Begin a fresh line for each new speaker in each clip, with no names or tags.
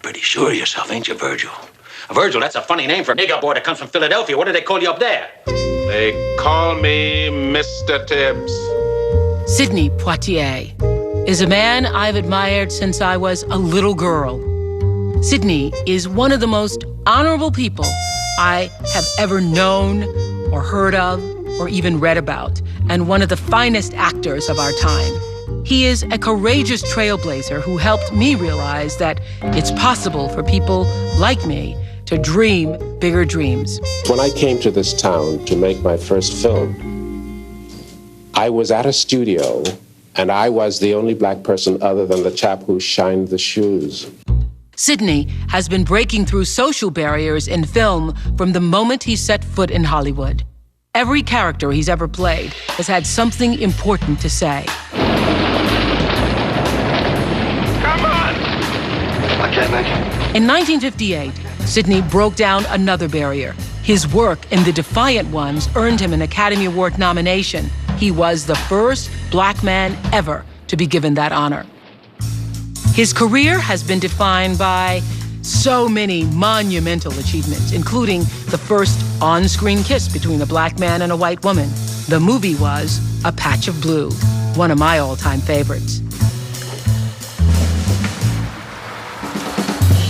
Pretty sure of yourself, ain't you, Virgil? Virgil, that's a funny name for a nigger boy that comes from Philadelphia. What do they call you up there?
They call me Mr. Tibbs.
Sidney Poitier is a man I've admired since I was a little girl. Sidney is one of the most honorable people I have ever known or heard of or even read about, and one of the finest actors of our time. He is a courageous trailblazer who helped me realize that it's possible for people like me to dream bigger dreams.
When I came to this town to make my first film, I was at a studio, and I was the only black person other than the chap who shined the shoes.
Sidney has been breaking through social barriers in film from the moment he set foot in Hollywood. Every character he's ever played has had something important to say.
Come on! I can't make it.
In 1958, Sidney broke down another barrier. His work in The Defiant Ones earned him an Academy Award nomination. He was the first black man ever to be given that honor. His career has been defined by so many monumental achievements, including the first on-screen kiss between a black man and a white woman. The movie was A Patch of Blue, one of my all-time favorites.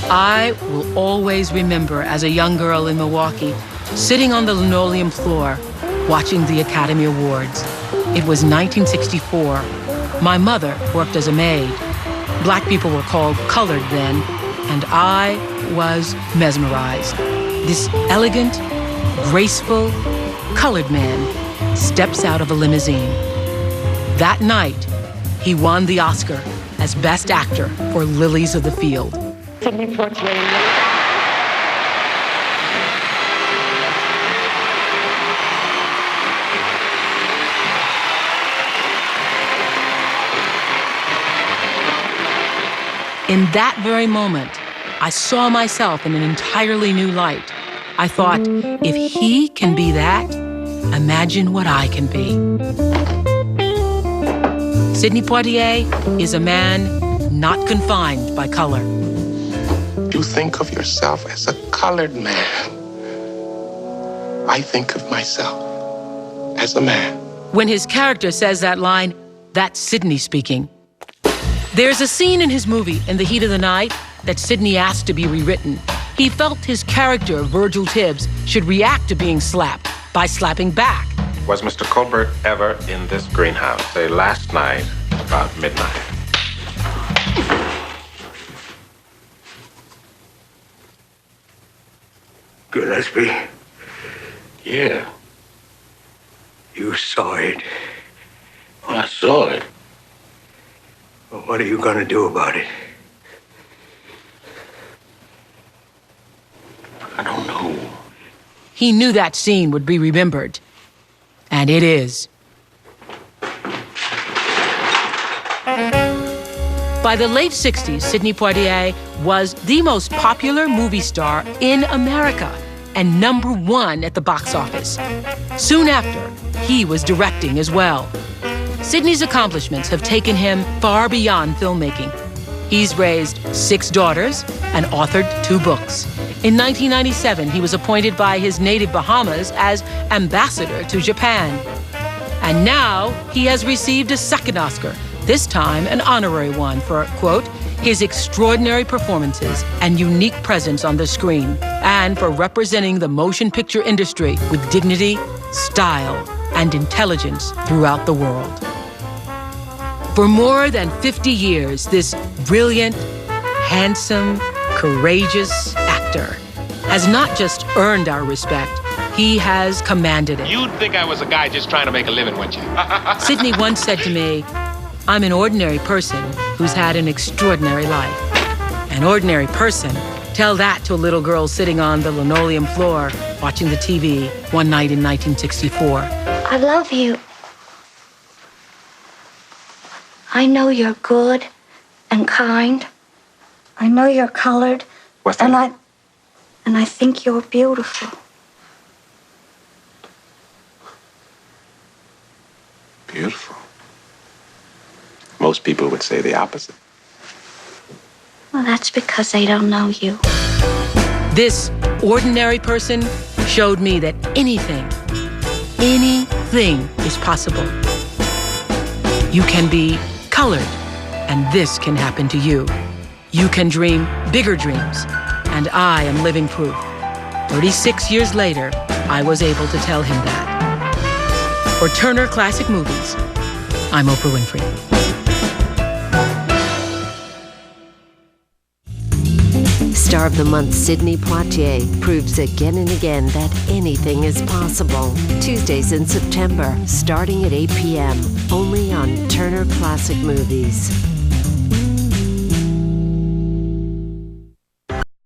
I will always remember as a young girl in Milwaukee, sitting on the linoleum floor, watching the Academy Awards. It was 1964. My mother worked as a maid. Black people were called colored then, and I was mesmerized. This elegant, graceful, colored man steps out of a limousine. That night, he won the Oscar as Best Actor for Lilies of the Field.
Sidney Poitier.
In that very moment, I saw myself in an entirely new light. I thought, if he can be that, imagine what I can be. Sidney Poitier is a man not confined by color.
You think of yourself as a colored man. I think of myself as a man.
When his character says that line, that's Sidney speaking. There's a scene in his movie, In the Heat of the Night, that Sidney asked to be rewritten. He felt his character, Virgil Tibbs, should react to being slapped by slapping back.
Was Mr. Colbert ever in this greenhouse, say last night, about midnight?
Gillespie? Yeah. You saw it.
Well, I saw it.
Well, what are you gonna do about it?
I don't know.
He knew that scene would be remembered. And it is. By the late 60s, Sidney Poitier was the most popular movie star in America and #1 at the box office. Soon after, he was directing as well. Sidney's accomplishments have taken him far beyond filmmaking. He's raised 6 daughters and authored 2 books. In 1997, he was appointed by his native Bahamas as ambassador to Japan. And now he has received a second Oscar, this time an honorary one for, quote, his extraordinary performances and unique presence on the screen, and for representing the motion picture industry with dignity, style, and intelligence throughout the world. For more than 50 years, this brilliant, handsome, courageous actor has not just earned our respect, he has commanded it.
You'd think I was a guy just trying to make a living, wouldn't you?
Sidney once said to me, I'm an ordinary person who's had an extraordinary life. An ordinary person? Tell that to a little girl sitting on the linoleum floor watching the TV one night in 1964.
I love you. I know you're good and kind. I know you're colored.
What's that?
And I think you're beautiful.
Beautiful. Most people would say the opposite.
Well, that's because they don't know you.
This ordinary person showed me that anything is possible. You can be colored, and this can happen to you. You can dream bigger dreams, and I am living proof. 36 years later, I was able to tell him that. For Turner Classic Movies, I'm Oprah Winfrey.
Star of the Month Sidney Poitier proves again and again that anything is possible. Tuesdays in September, starting at 8 p.m., only on Turner Classic Movies.